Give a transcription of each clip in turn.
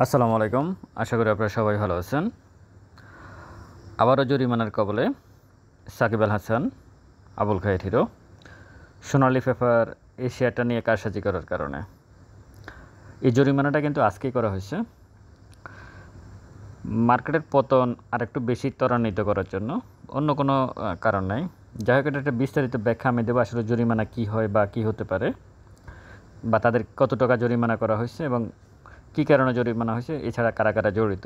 আসসালামু আলাইকুম। আশা করি আপনারা সবাই ভালো আছেন। আবারও জরিমানার কবলে সাকিব আল হাসান, আবুল খায়ের হিরো। সোনালী পেপার এই শেয়ারটা নিয়ে কারসাজি করার কারণে এই জরিমানাটা কিন্তু আজকেই করা হয়েছে। মার্কেটের পতন আরেকটু বেশি ত্বরান্বিত করার জন্য, অন্য কোনো কারণ নাই। যাই হোক, এটা একটা বিস্তারিত ব্যাখ্যা আমি দেবো, আসলে জরিমানা কী হয় বা কী হতে পারে, বা তাদের কত টাকা জরিমানা করা হয়েছে এবং কী কারণে জরিমানা হয়েছে, এছাড়া কারা কারা জড়িত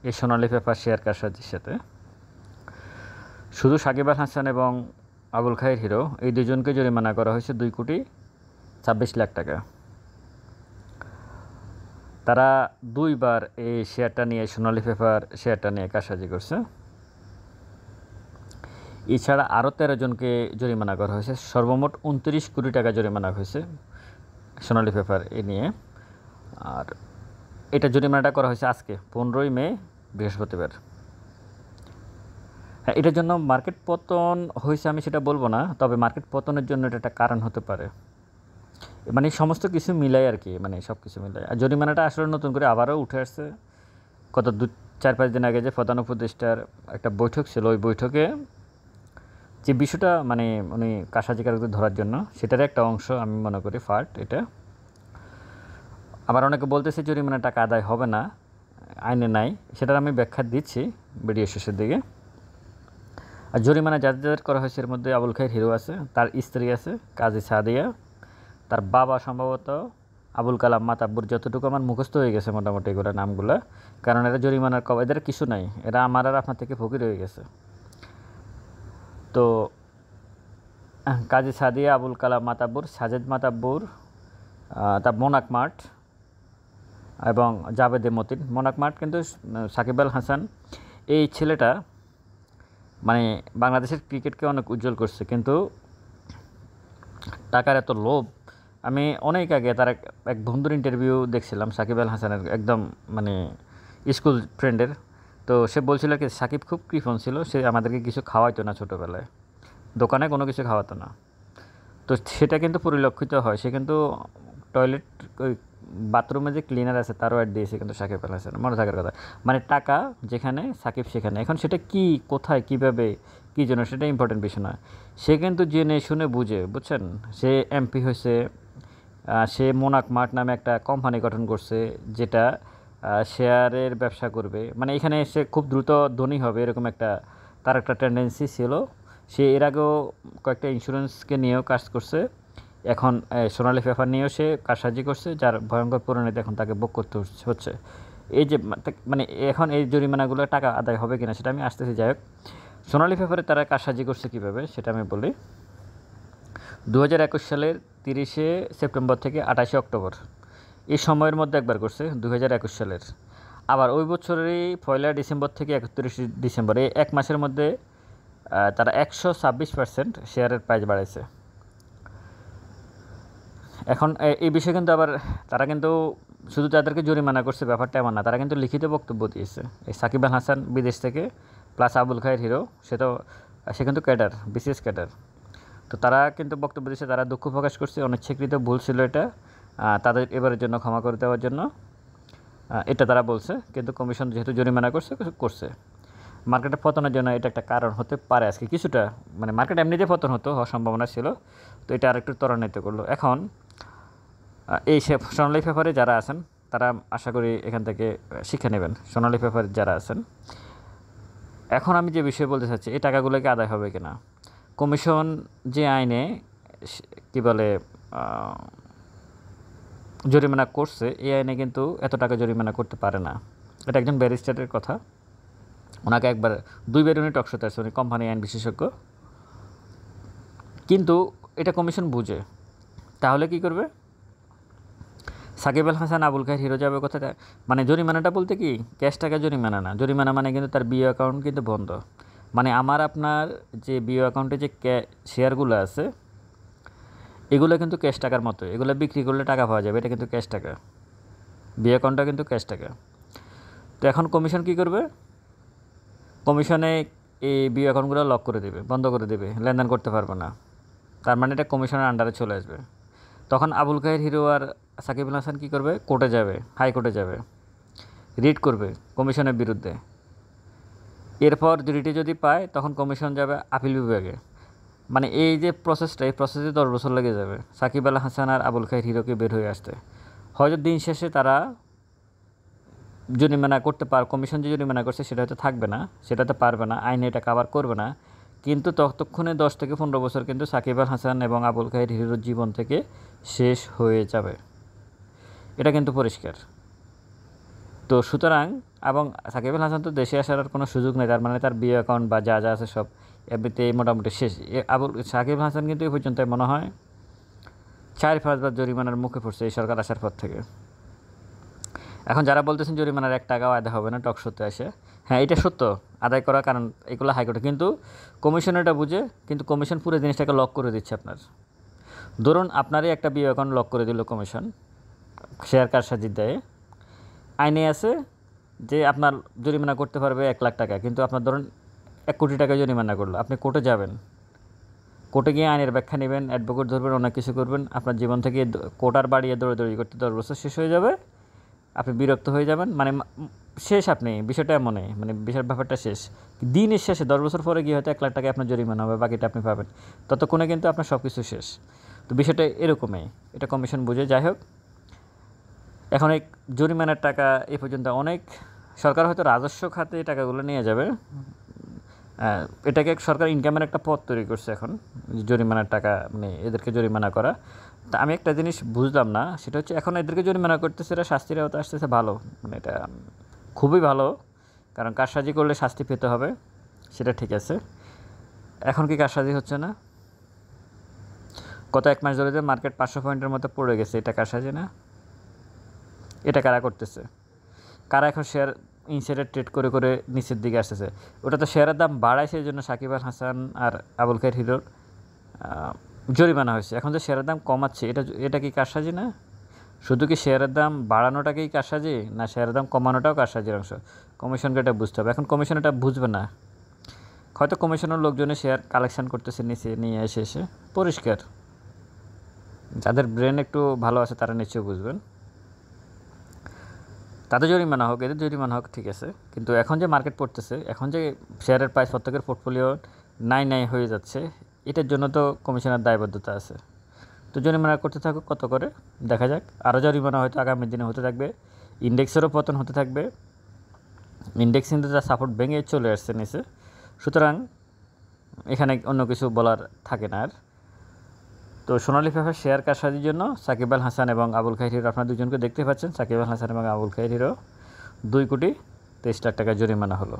এই সোনালী পেপার শেয়ার কারসাজির সাথে। শুধু সাকিব আল হাসান এবং আবুল খায়ের হিরো এই দুজনকে জরিমানা করা হয়েছে 2,26,00,000 টাকা। তারা দুইবার এই শেয়ারটা নিয়ে, সোনালী পেপার শেয়ারটা নিয়ে কারসাজি করছে। এছাড়া আরও 13 জনকে জরিমানা করা হয়েছে। সর্বমোট 29 কোটি টাকা জরিমানা হয়েছে সোনালী পেপার এ নিয়ে। আর এটা জরিমানাটা করা হয়েছে আজকে 15ই মে, বৃহস্পতিবার। হ্যাঁ, এটার জন্য মার্কেট পতন হয়েছে আমি সেটা বলবো না, তবে মার্কেট পতনের জন্য এটা একটা কারণ হতে পারে। মানে সমস্ত কিছু মিলাই আর কি, মানে সব কিছু মিলাই। আর জরিমানাটা আসলে নতুন করে আবারও উঠে আসছে। গত 4-5 দিন আগে যে প্রধান উপদেষ্টার একটা বৈঠক ছিল, ওই বৈঠকে যে বিষয়টা মানে উনি কারসাজিকারকদের ধরার জন্য, সেটার একটা অংশ আমি মনে করি পার্ট এটা। আবার অনেকে বলতেছে জরিমানা টাকা আদায় হবে না, আইনে নাই, সেটার আমি ব্যাখ্যা দিচ্ছি ভিডিও শেষের দিকে। আর জরিমানা যাদের যাদের করা হয়েছে এর মধ্যে আবুল খায়ের হিরো আছে, তার স্ত্রী আছে কাজী সাদিয়া, তার বাবা সম্ভবত আবুল কালাম মাতাব্বর, যতটুকু আমার মুখস্থ হয়ে গেছে মোটামুটি এগুলো নামগুলো, কারণ এরা জরিমানার এদের কিছু নাই, এরা আমার আর আপনার থেকে ফকির হয়ে গেছে। তো কাজী সাদিয়া, আবুল কালাম মাতাব্বর, সাজেদ মাতাব্বর, তার মোনাক মাঠ এবং জাবেদে মতিন। মোনাক মাঠ কিন্তু সাকিব আল হাসান এই ছেলেটা মানে বাংলাদেশের ক্রিকেটকে অনেক উজ্জ্বল করছে, কিন্তু টাকার এত লোভ। আমি অনেক আগে তার এক বন্ধুর ইন্টারভিউ দেখছিলাম সাকিব আল হাসানের, একদম মানে স্কুল ফ্রেন্ডের। তো সে বলছিল কি সাকিব খুব কৃপণ ছিল, সে আমাদেরকে কিছু খাওয়াইতো না ছোটোবেলায়, দোকানে কোনো কিছু খাওয়াতো না। তো সেটা কিন্তু পরিলক্ষিত হয়, সে কিন্তু টয়লেট, ওই বাথরুমে যে ক্লিনার আছে তারও অ্যাড দিয়েছে কিন্তু সাকিব আল হাসান, মনে থাকার কথা। মানে টাকা যেখানে, সাকিব সেখানে। এখন সেটা কি, কোথায়, কীভাবে, কী জন্য, সেটা ইম্পর্টেন্ট বিষয় নয়। সে কিন্তু জেনে শুনে বুঝে, বুঝছেন, সে এমপি হয়েছে, সে মোনাক মার্ট নামে একটা কোম্পানি গঠন করছে, যেটা শেয়ারের ব্যবসা করবে, মানে এখানে সে খুব দ্রুত ধনী হবে এরকম একটা তার একটা টেন্ডেন্সি ছিল। সে এর আগেও কয়েকটা ইন্স্যুরেন্সকে নিয়েও কাজ করছে, এখন সোনালী পেপার নিয়েও সে কারসাজি করছে, যার ভয়ঙ্কর পরিণতি এখন তাকে ভোগ করতে হচ্ছে। এই যে মানে এখন এই জরিমানাগুলো টাকা আদায় হবে কিনা সেটা আমি আসতেছি। যাই হোক, সোনালী পেপারে তারা কারসাজি করছে কীভাবে সেটা আমি বলি। 2021 সালের 30শে সেপ্টেম্বর থেকে 28শে অক্টোবর এই সময়ের মধ্যে একবার করছে 2021 সালের। আবার ওই বছরেরই 1 ডিসেম্বর থেকে 31 ডিসেম্বর, এই এক মাসের মধ্যে তারা 126% শেয়ারের প্রাইস বাড়াইছে। এখন এই বিষয়ে কিন্তু আবার তারা কিন্তু শুধু তাদেরকে জরিমানা করছে ব্যাপারটা এমন না, তারা কিন্তু লিখিত বক্তব্য দিয়েছে। এই সাকিব আল হাসান বিদেশ থেকে, প্লাস আবুল খায়ের হিরো, সে কিন্তু ক্যাডার, বিসিএস ক্যাডার। তো তারা কিন্তু বক্তব্য দিয়েছে, তারা দুঃখ প্রকাশ করছে, অনিচ্ছাকৃত ভুল ছিল এটা, তাদের এবারের জন্য ক্ষমা করে দেওয়ার জন্য এটা তারা বলছে। কিন্তু কমিশন যেহেতু জরিমানা করছে, মার্কেটে পতনের জন্য এটা একটা কারণ হতে পারে আজকে কিছুটা। মানে মার্কেট এমনিতে পতন হওয়ার সম্ভাবনা ছিল, তো এটা আরেকটু ত্বরান্বিত করলো। এখন এই সোনালী পেপারে যারা আছেন তারা আশা করি এখান থেকে শিক্ষা নেবেন, সোনালী পেপারে যারা আছেন। এখন আমি যে বিষয়ে বলতে চাচ্ছি, এই টাকাগুলোকে আদায় হবে কিনা। কমিশন যে আইনে কি বলে জরিমানা করছে, এই আইনে কিন্তু এত টাকা জরিমানা করতে পারে না। এটা একজন ব্যারিস্টারের কথা, ওনাকে একবার 2বার উনি টকশোতে আসছে, উনি কোম্পানি আইন বিশেষজ্ঞ। কিন্তু এটা কমিশন বুঝে, তাহলে কি করবে? সাকিব আল হাসান, আবুল খায়ের হিরো যাবে কোথায়? মানে জরিমানাটা বলতে কি ক্যাশ টাকা জরিমানা না, জরিমানা মানে কিন্তু তার বিও অ্যাকাউন্ট কিন্তু বন্ধ। মানে আমার আপনার যে বিও অ্যাকাউন্টে যে শেয়ারগুলো আছে, এগুলো কিন্তু ক্যাশ টাকার মতো, এগুলো বিক্রি করলে টাকা পাওয়া যাবে, এটা কিন্তু ক্যাশ টাকা, বিও অ্যাকাউন্টটা কিন্তু ক্যাশ টাকা। তো এখন কমিশন কি করবে? কমিশনে এই বিও অ্যাকাউন্টগুলো লক করে দেবে, বন্ধ করে দেবে, লেনদেন করতে পারবে না। তার মানে এটা কমিশনের আন্ডারে চলে আসবে। তখন আবুল খায়ের হিরো আর সাকিব আল হাসান কী করবে? কোর্টে যাবে, হাইকোর্টে যাবে। রিট করবে কমিশনের বিরুদ্ধে। এরপর রিটে যদি পায় তখন কমিশন যাবে আপিল বিভাগে। মানে এই যে প্রসেসটা, এই প্রসেসে 10 বছর লেগে যাবে সাকিব আল হাসান আর আবুল খায়ের হিরোকে বের হয়ে আসতে। হয়তো দিন শেষে তারা জরিমানা করতে কমিশন যে জরিমানা করছে সেটা হয়তো থাকবে না, সেটাতে পারবে না, আইনে এটা কাভার করবে না, কিন্তু ততক্ষণে 10 থেকে 15 বছর কিন্তু সাকিব আল হাসান এবং আবুল খায়ের হিরোর জীবন থেকে শেষ হয়ে যাবে, এটা কিন্তু পরিষ্কার। তো সুতরাং এবং সাকিব আল হাসান তো দেশে আসার আর কোনো সুযোগ নেই, তার মানে তার বিয়ে অ্যাকাউন্ট বা যা যা আছে সব এমনিতে মোটামুটি শেষ। সাকিব হাসান কিন্তু এই পর্যন্ত মনে হয় 4-5 বার জরিমানার মুখে পড়ছে এই সরকার আসার পর থেকে। এখন যারা বলতেছেন জরিমানার 1 টাকাও আদায় হবে না টক সত্যি আসে, হ্যাঁ এটা সত্য, আদায় করার কারণ এগুলো হাইকোর্টে, কিন্তু কমিশন এটা বুঝে, কিন্তু কমিশন পুরো জিনিসটাকে লক করে দিচ্ছে আপনার। ধরুন আপনারই একটা বিয়ে অ্যাকাউন্ট লক করে দিল কমিশন শেয়ার কারসাজির দায়ে, আইনে আছে যে আপনার জরিমানা করতে পারবে 1 লাখ টাকা, কিন্তু আপনার ধরুন 1 কোটি টাকা জরিমানা করলো, আপনি কোর্টে যাবেন, কোর্টে গিয়ে আইনের ব্যাখ্যা নেবেন, অ্যাডভোকেট ধরবেন, অনেক কিছু করবেন, আপনার জীবন থেকে কোর্ট আর বাড়িয়ে দৌড়াদৌড়ি করতে 10 বছর শেষ হয়ে যাবে, আপনি বিরক্ত হয়ে যাবেন, মানে শেষ, আপনি বিষয়টা এমনই, মানে বিষয়ের ব্যাপারটা শেষ। দিনের শেষে 10 বছর পরে গিয়ে হয়তো 1 লাখ টাকা আপনার জরিমানা হবে, বাকিটা আপনি পাবেন, ততক্ষণে কিন্তু আপনার সব কিছু শেষ। তো বিষয়টা এরকমই, এটা কমিশন বুঝে। যাই হোক, এখন এই জরিমানার টাকা এ পর্যন্ত অনেক সরকার হয়তো রাজস্ব খাতে টাকাগুলো নিয়ে যাবে, এটাকে সরকার ইনকামের একটা পথ তৈরি করছে এখন, জরিমানার টাকা মানে এদেরকে জরিমানা করা। তা আমি একটা জিনিস বুঝলাম না, সেটা হচ্ছে এখন এদেরকে জরিমানা করতেছে, এরা শাস্তির আওতায় আসতেছে, ভালো, মানে এটা খুবই ভালো, কারণ কারসাজি করলে শাস্তি পেতে হবে, সেটা ঠিক আছে। এখন কি কারসাজি হচ্ছে না? গত 1 মাস ধরে যে মার্কেট 500 পয়েন্টের মতো পড়ে গেছে, এটা কারসাজি না? এটা কারা করতেছে? কারা এখন শেয়ার ইনসাইডার ট্রেড করে করে নিচের দিকে আসতেছে? ওটা তো শেয়ারের দাম বাড়াইছে, এই জন্য সাকিব আল হাসান আর আবুল খায়ের হিরোর জরিমানা হয়েছে। এখন যে শেয়ারের দাম কমাচ্ছে, এটা কি কারসাজি না? শুধু কি শেয়ারের দাম বাড়ানোটাকেই কারসাজি, না শেয়ারের দাম কমানোটাও কারসাজির অংশ? কমিশনকে এটা বুঝতে হবে। এখন কমিশন এটা বুঝবে না, হয়তো কমিশনের লোকজনে শেয়ার কালেকশন করতেছে নিচে নিয়ে এসে পরিষ্কার। যাদের ব্রেন একটু ভালো আছে তারা নিশ্চয়ই বুঝবেন। তাদের জরিমানা হোক, এদের জরিমানা হোক, ঠিক আছে, কিন্তু এখন যে মার্কেট পড়তেছে, এখন যে শেয়ারের প্রাইস প্রত্যেকের পোর্টফোলিও নাই হয়ে যাচ্ছে, এটার জন্য তো কমিশনের দায়বদ্ধতা আছে। তো জরিমানা করতে থাকুক, কত করে দেখা যাক, আরও জরিমানা হয়তো আগামী দিনে হতে থাকবে, ইন্ডেক্সেরও পতন হতে থাকবে, ইন্ডেক্স কিন্তু তার সাপোর্ট ভেঙে চলে আসছে নিচে, সুতরাং এখানে অন্য কিছু বলার থাকে না আর। তো সোনালী পেপার শেয়ার কারসাজির জন্য সাকিব আল হাসান এবং আবুল খায়ের হিরো, আপনারা দুজনকে দেখতে পাচ্ছেন, সাকিব আল হাসান এবং আবুল খায়ের হিরো 2,23,00,000 টাকা জরিমানা হলো।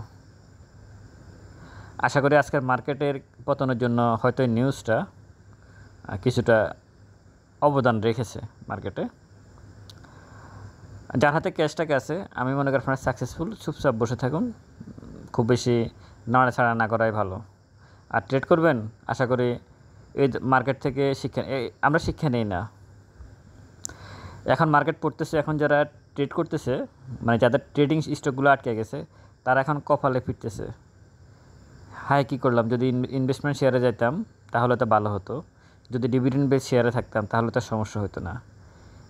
আশা করি আজকের মার্কেটের পতনের জন্য হয়তো এই নিউজটা কিছুটা অবদান রেখেছে মার্কেটে। যার হাতে ক্যাশটাকে আছে, আমি মনে করি আপনারা সাকসেসফুল, চুপচাপ বসে থাকুন, খুব বেশি নাড়াছাড়া না করাই ভালো। আর ট্রেড করবেন, আশা করি এই মার্কেট থেকে আমরা শিক্ষা নেই না। এখন মার্কেট পড়তেছে, এখন যারা ট্রেড করতেছে, মানে যাদের ট্রেডিং স্টকগুলো আটকে গেছে, তারা এখন কপালে ফিরতেছে, হাই কী করলাম, যদি ইনভেস্টমেন্ট শেয়ারে যাইতাম তাহলে তো ভালো হতো, যদি ডিভিডেন্ড বেস শেয়ারে থাকতাম তাহলে তো সমস্যা হতো না।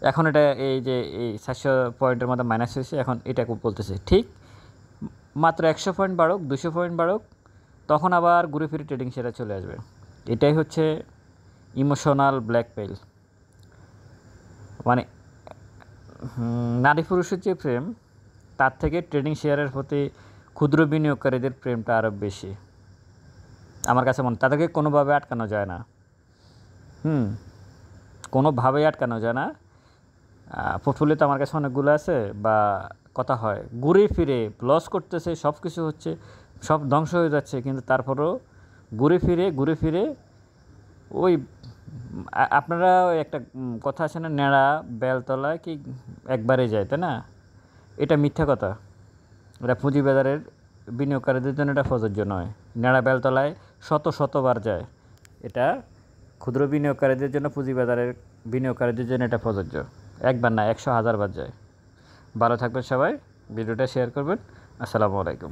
এখন এটা এই যে এই 700 পয়েন্টের মধ্যে মাইনাস হয়েছে, এখন এটা বলতেছে ঠিক মাত্র 100 পয়েন্ট বাড়ুক, 200 পয়েন্ট বাড়ুক, তখন আবার ঘুরে ফিরে ট্রেডিং শেয়ারে চলে আসবে। এটাই হচ্ছে ইমোশনাল ব্ল্যাকমেইল, মানে নারী পুরুষের যে প্রেম, তার থেকে ট্রেডিং শেয়ারের প্রতি ক্ষুদ্র বিনিয়োগকারীদের প্রেমটা আরও বেশি আমার কাছে মনে। তাদেরকে কোনোভাবে আটকানো যায় না, কোনোভাবেই আটকানো যায় না। পোর্টফোলিও তো আমার কাছে অনেকগুলো আছে, বা কথা হয় ঘুরে ফিরে লস করতেছে, সব কিছু হচ্ছে, সব ধ্বংস হয়ে যাচ্ছে, কিন্তু তারপরেও ঘুরে ফিরে ওই আপনারা একটা কথা আছে না, নেড়া বেলতলায় কি একবারে যায়, তাই না? এটা মিথ্যা কথা, এটা পুঁজিবাজারের বিনিয়োগকারীদের জন্য এটা প্রযোজ্য নয়। নেড়া বেলতলায় শতবার যায়, এটা ক্ষুদ্র বিনিয়োগকারীদের জন্য, পুঁজিবাজারের বিনিয়োগকারীদের জন্য এটা প্রযোজ্য, একবার না 100,000 বার যায়। ভালো থাকবেন সবাই, ভিডিওটা শেয়ার করবেন। আসসালামু আলাইকুম।